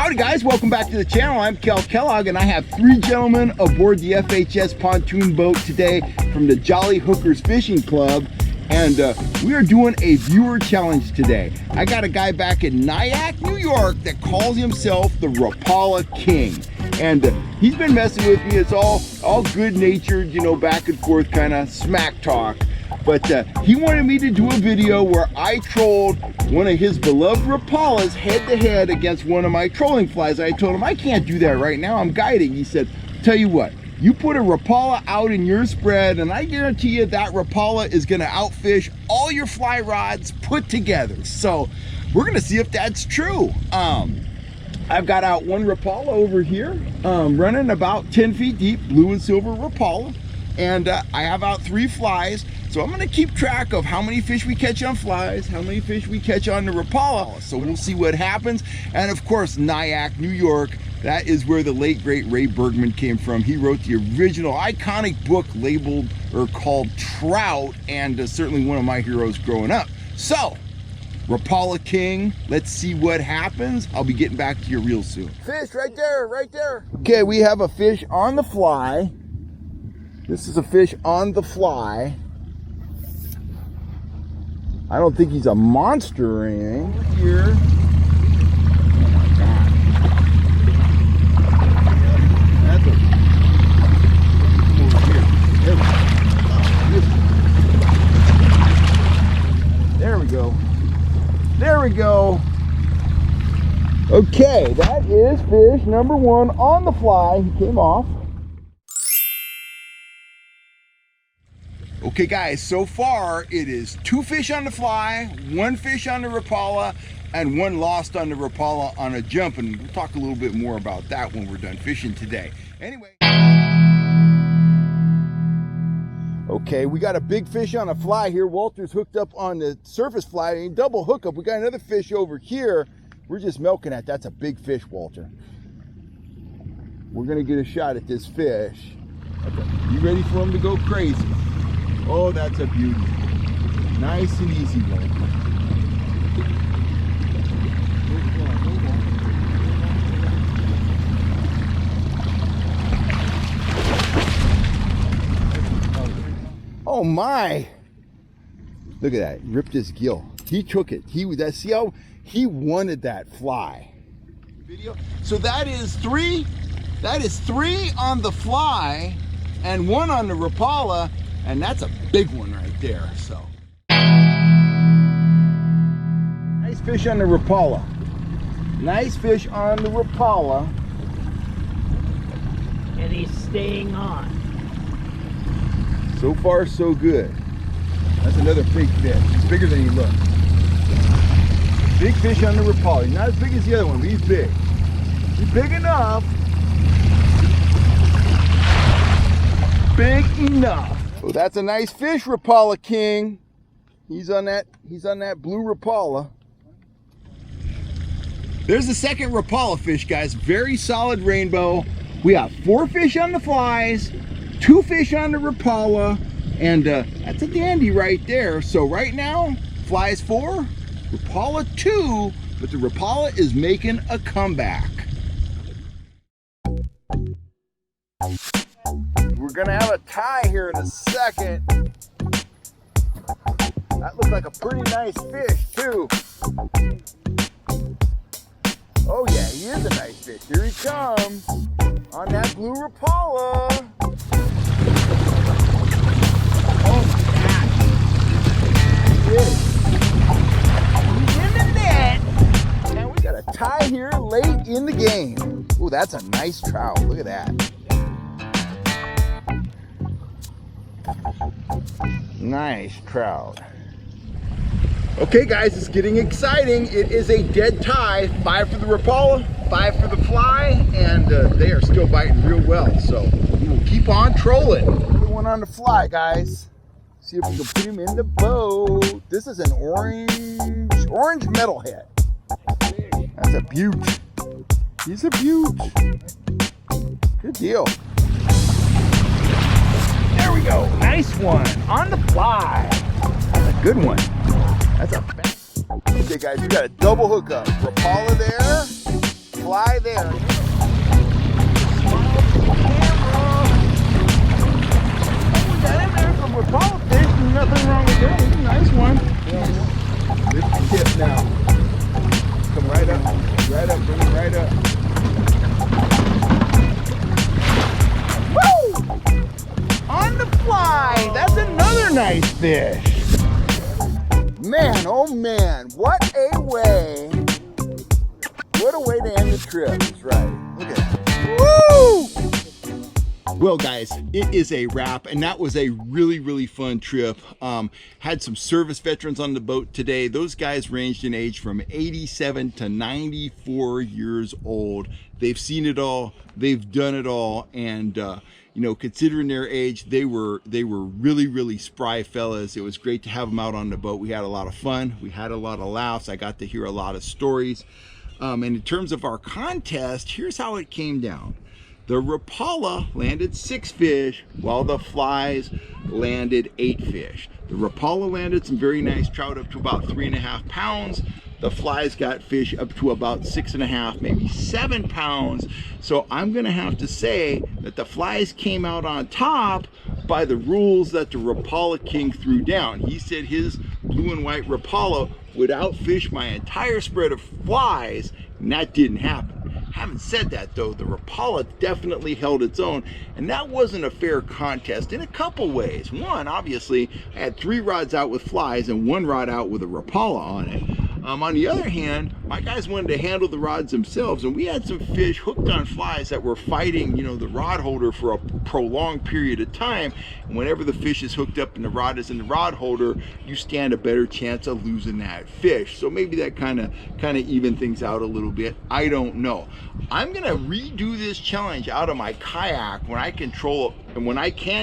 Howdy guys, welcome back to the channel. I'm Cal Kellogg and I have three gentlemen aboard the FHS pontoon boat today from the Jolly Hookers Fishing Club. And we are doing a viewer challenge today. I got a guy back in Nyack, New York that calls himself the Rapala King. And he's been messing with me. It's all good-natured, you know, back and forth kind of smack talk. But he wanted me to do a video where I trolled one of his beloved Rapalas head-to-head against one of my trolling flies. I told him, I can't do that right now, I'm guiding. He said, tell you what, you put a Rapala out in your spread and I guarantee you that Rapala is gonna outfish all your fly rods put together. So we're gonna see if that's true. I've got out one Rapala over here, running about 10 feet deep, blue and silver Rapala. And I have out three flies. So I'm gonna keep track of how many fish we catch on flies, how many fish we catch on the Rapala. So we'll see what happens. And of course, Nyack, New York, that is where the late great Ray Bergman came from. He wrote the original iconic book labeled or called Trout, and certainly one of my heroes growing up. So, Rapala King, let's see what happens. I'll be getting back to you real soon. Fish right there, right there. Okay, we have a fish on the fly. This is a fish on the fly. I don't think he's a monster or anything. Here. Oh my God. That's a... There we go. There we go. Okay, that is fish number one on the fly. He came off. Okay guys, so far it is two fish on the fly, one fish on the Rapala, and one lost on the Rapala on a jump, and we'll talk a little bit more about that when we're done fishing today. Anyway. Okay, we got a big fish on a fly here. Walter's hooked up on the surface fly, and double hookup. We got another fish over here. We're just milking that. That's a big fish, Walter. We're gonna get a shot at this fish. Okay. You ready for him to go crazy? Oh, that's a beauty. Nice and easy one. Oh my! Look at that. Ripped his gill. He took it. See how he wanted that fly. So that is three on the fly and one on the Rapala. And that's a big one right there, so. Nice fish on the Rapala. Nice fish on the Rapala. And he's staying on. So far, so good. That's another big fish. He's bigger than he looks. Big fish on the Rapala. He's not as big as the other one, but he's big. He's big enough. Big enough. Oh, that's a nice fish, Rapala King. He's on that blue Rapala. There's the second Rapala fish, guys. Very solid rainbow. We have four fish on the flies, two fish on the Rapala, and that's a dandy right there. So right now, flies 4, Rapala 2, but the Rapala is making a comeback. We're gonna have a tie here in a second. That looks like a pretty nice fish too. Oh yeah, he is a nice fish. Here he comes on that blue Rapala. Oh my gosh. He's in the net. And we got a tie here late in the game. Oh, that's a nice trout. Look at that. Nice trout. Okay guys, it's getting exciting. It is a dead tie. 5 for the Rapala, 5 for the fly, and they are still biting real well. So we will keep on trolling. Put one on the fly, guys. See if we can put him in the boat. This is an orange metalhead. That's a beaut. He's a beaut. Good deal. There we go. Nice one on the fly. That's a good one. That's a bad. Okay guys, we got a double hookup. Rapala there, fly there. Got in there from Rapala fish, and nothing wrong with that. It's a nice one. Lift the tip now. Come right up, bring it right up. Woo! On the fly, that's another nice fish. Man, oh man, what a way to end the trip. That's right, look at that. Woo! Well guys, it is a wrap, and that was a really fun trip. Had some service veterans on the boat today. Those guys ranged in age from 87 to 94 years old. They've seen it all, they've done it all, and you know, considering their age, they were really spry fellas. It was great to have them out on the boat. We had a lot of fun, we had a lot of laughs. I got to hear a lot of stories. And in terms of our contest, here's how it came down. The Rapala landed 6 fish, while the flies landed 8 fish. The Rapala landed some very nice trout up to about 3.5 pounds. The flies got fish up to about 6.5, maybe 7 pounds. So I'm gonna have to say that the flies came out on top by the rules that the Rapala King threw down. He said his blue and white Rapala would outfish my entire spread of flies, and that didn't happen. Having said that though, the Rapala definitely held its own, and that wasn't a fair contest in a couple ways. One, obviously, I had 3 rods out with flies and 1 rod out with a Rapala on it. On the other hand, my guys wanted to handle the rods themselves, and we had some fish hooked on flies that were fighting, you know, the rod holder for a prolonged period of time. And whenever the fish is hooked up and the rod is in the rod holder, you stand a better chance of losing that fish. So maybe that kind of even things out a little bit. I don't know. I'm gonna redo this challenge out of my kayak when I can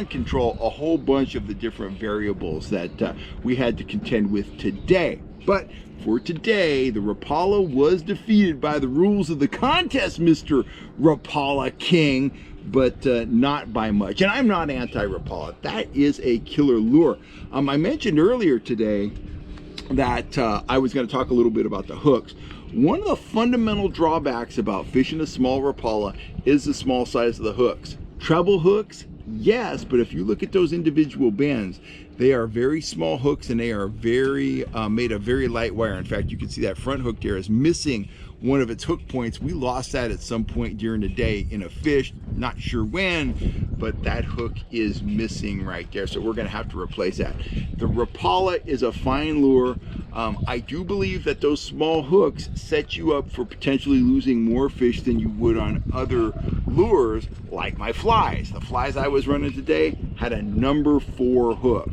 control a whole bunch of the different variables that we had to contend with today. But for today, the Rapala was defeated by the rules of the contest, Mr. Rapala King, but not by much. And I'm not anti-Rapala. That is a killer lure. I mentioned earlier today that I was going to talk a little bit about the hooks. One of the fundamental drawbacks about fishing a small Rapala is the small size of the hooks. Treble hooks, yes, but if you look at those individual bends, they are very small hooks, and they are very made of very light wire. In fact, you can see that front hook there is missing one of its hook points. We lost that at some point during the day in a fish, not sure when, but that hook is missing right there. So we're gonna have to replace that. The Rapala is a fine lure. I do believe that those small hooks set you up for potentially losing more fish than you would on other lures, like my flies. The flies I was running today had a number 4 hook.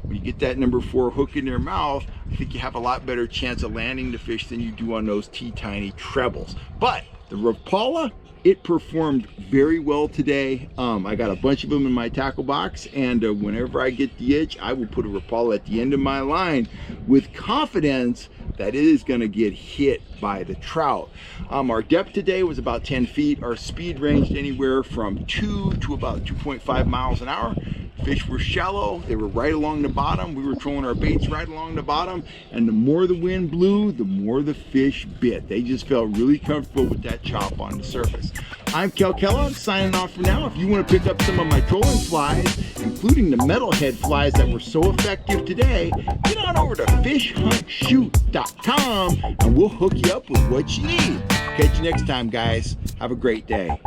When you get that number 4 hook in their mouth, I think you have a lot better chance of landing the fish than you do on those teeny trebles. But the Rapala, it performed very well today. I got a bunch of them in my tackle box, and whenever I get the itch, I will put a Rapala at the end of my line with confidence that it is gonna get hit by the trout. Our depth today was about 10 feet. Our speed ranged anywhere from 2 to about 2.5 miles an hour. Fish were shallow, they were right along the bottom. We were trolling our baits right along the bottom, and the more the wind blew, the more the fish bit. They just felt really comfortable with that chop on the surface. I'm Kel Kellogg, signing off for now. If you want to pick up some of my trolling flies, including the metalhead flies that were so effective today, get on over to fishhuntshoot.com and we'll hook you up with what you need. Catch you next time, guys. Have a great day.